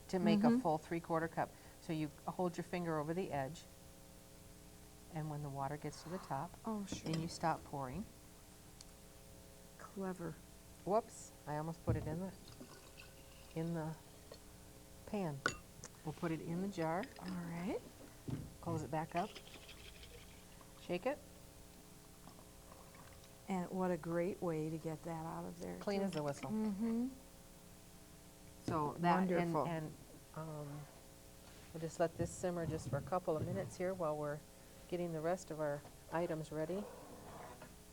to make a full 3/4 cup. So you hold your finger over the edge, and when the water gets to the top, Oh, sure. then you stop pouring. Clever. Whoops, I almost put it in the pan. We'll put it in the jar, All right. close it back up, shake it, And what a great way to get that out of there. clean too. as a whistle. Mm-hmm. So that, Wonderful. and we'll just let this simmer just for a couple of minutes here while we're getting the rest of our items ready.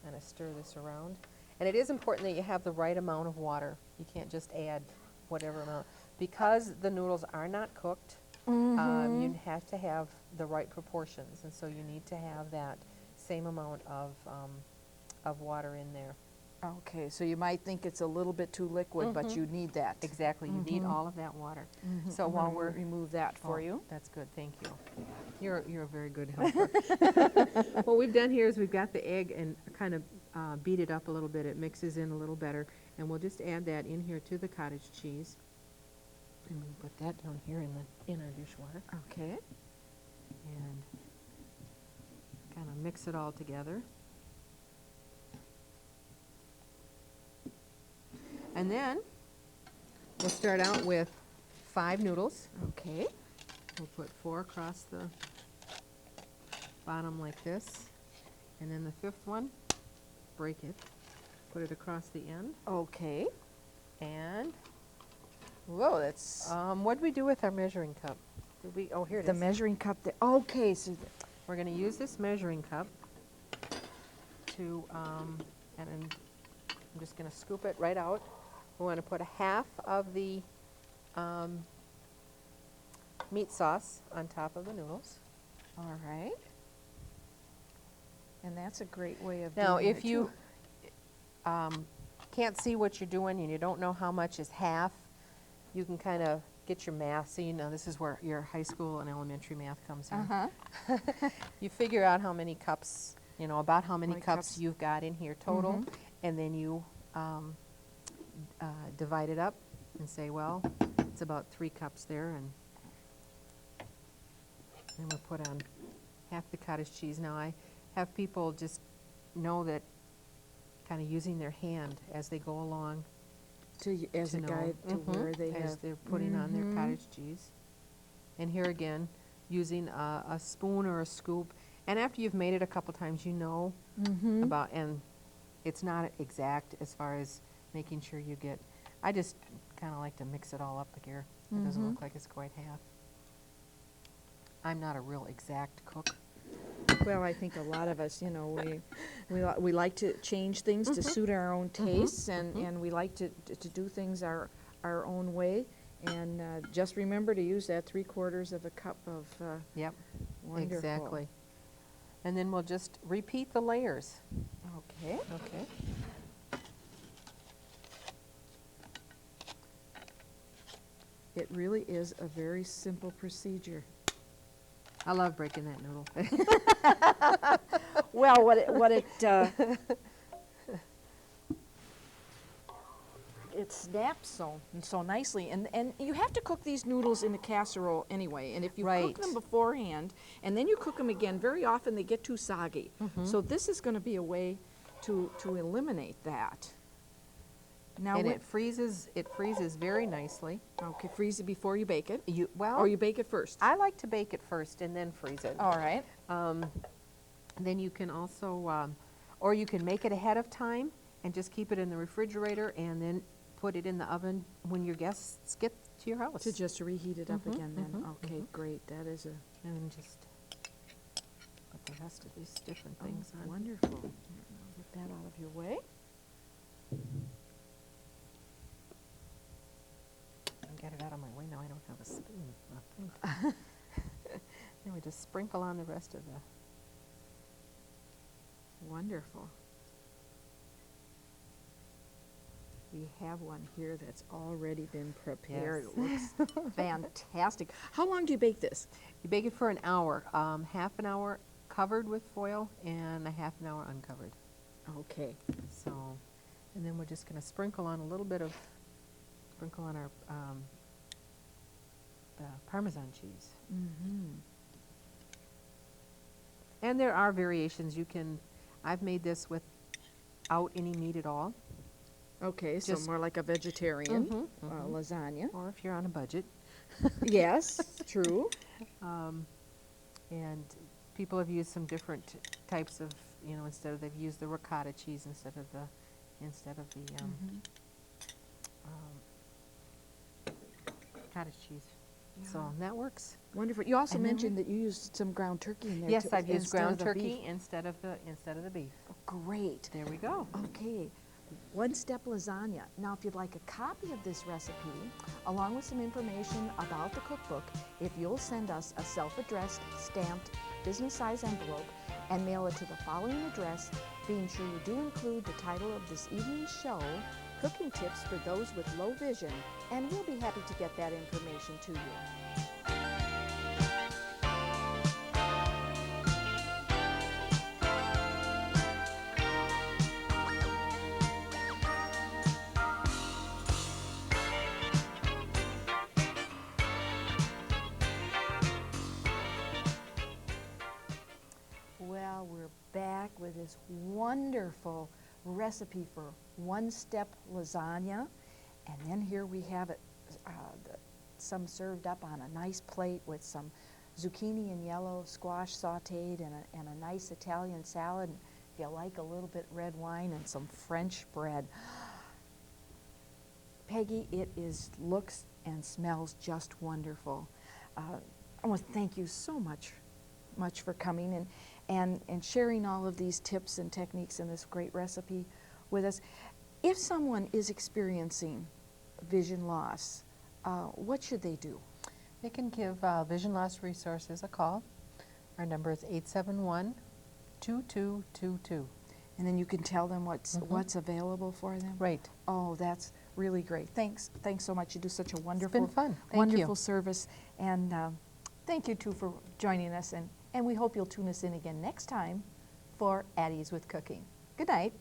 And I stir this around. And it is important that you have the right amount of water. You can't just add whatever amount. Because the noodles are not cooked, you have to have the right proportions. And so you need to have that same amount of water in there. Okay, so you might think it's a little bit too liquid, but you need that. Exactly, you need all of that water. So I'm while gonna we're remove that for you. That's good, thank you. You're a very good helper. What we've done here is we've got the egg and kind of beat it up a little bit. It mixes in a little better, and we'll just add that in here to the cottage cheese. And we put that down here in our dishwater, Okay. and kind of mix it all together. And then we'll start out with 5 noodles. Okay. We'll put 4 across the bottom like this. And then the 5th one, break it, put it across the end. Okay. And Whoa, that's what did we do with our measuring cup? Did we? Oh, here it the is. measuring cup there. Okay, so We're going to use this measuring cup to, and I'm just going to scoop it right out. We want to put a half of the meat sauce on top of the noodles. all right. And that's a great way of Now, doing if it, you too. can't see what you're doing and you don't know how much is half, you can kind of get your math. So you know this is where your high school and elementary math comes in. Uh-huh. You figure out how many cups, about how many Like cups cups. you've got in here total, and then you divide it up and say, well, it's about 3 cups there, and then we'll put on half the cottage cheese. Now I have people just know that kind of using their hand as they go along As to a know, guide to where they as have. they're putting on their cottage cheese. And here again, using a spoon or a scoop. And after you've made it a couple times, you know about, and it's not exact as far as making sure you get, I just kind of like to mix it all up here. It doesn't look like it's quite half. I'm not a real exact cook. Well, I think a lot of us, we like to change things to suit our own tastes, and we like to do things our own way. And just remember to use that 3/4 of a cup of Yep, wonderful. exactly. And then we'll just repeat the layers. Okay. Okay. It really is a very simple procedure. I love breaking that noodle. Well, it snaps so nicely, and you have to cook these noodles in a casserole anyway. And if you Right. cook them beforehand, and then you cook them again, very often they get too soggy. So this is going to be a way to eliminate that. Now, And it freezes very nicely. okay, freeze it before you bake it, Well, or you bake it first. I like to bake it first and then freeze it. All right. Then you can also, or you can make it ahead of time and just keep it in the refrigerator and then put it in the oven when your guests get to your house. To just reheat it up again then. Okay, great. That is a And just put the rest of these different things on. wonderful. I'll get that out of your way. And get it out of my way. Now I don't have a spoon. Then we just sprinkle on the rest of the. Wonderful. We have one here that's already been prepared. Yes. It looks fantastic. How long do you bake this? You bake it for an hour. Half an hour covered with foil and a half an hour uncovered. Okay. So, and then we're just going to sprinkle on a little bit of, sprinkle on our Parmesan cheese. Mm-hmm. And there are variations. I've made this without any meat at all. Okay, so Just- more like a vegetarian Mhm. lasagna. Or if you're on a budget. Yes, true. And people have used some different types of, they've used the ricotta cheese instead of the cottage cheese. So that works. Wonderful. You also And then mentioned that you used some ground turkey in there. Yes, too, I've used instead of ground the turkey beef. instead of the beef. Great. There we go. Okay, one-step lasagna. Now, if you'd like a copy of this recipe, along with some information about the cookbook, if you'll send us a self-addressed, stamped, business-size envelope and mail it to the following address, being sure you do include the title of this evening's show, Cooking Tips for Those with Low Vision, and we'll be happy to get that information to you. Well, we're back with this wonderful recipe for one-step lasagna. And then here we have it, some served up on a nice plate with some zucchini and yellow squash sauteed and a nice Italian salad. And if you like a little bit red wine and some French bread. Peggy, looks and smells just wonderful. I want to thank you so much for coming and sharing all of these tips and techniques and this great recipe with us. If someone is experiencing vision loss, what should they do? They can give Vision Loss Resources a call. Our number is 871-2222. And then you can tell them what's available for them? Right. Oh, that's really great. Thanks so much. You do such a wonderful, It's been fun. Thank wonderful you. service. And thank you, too, for joining us. And we hope you'll tune us in again next time for At Ease with Cooking. Good night.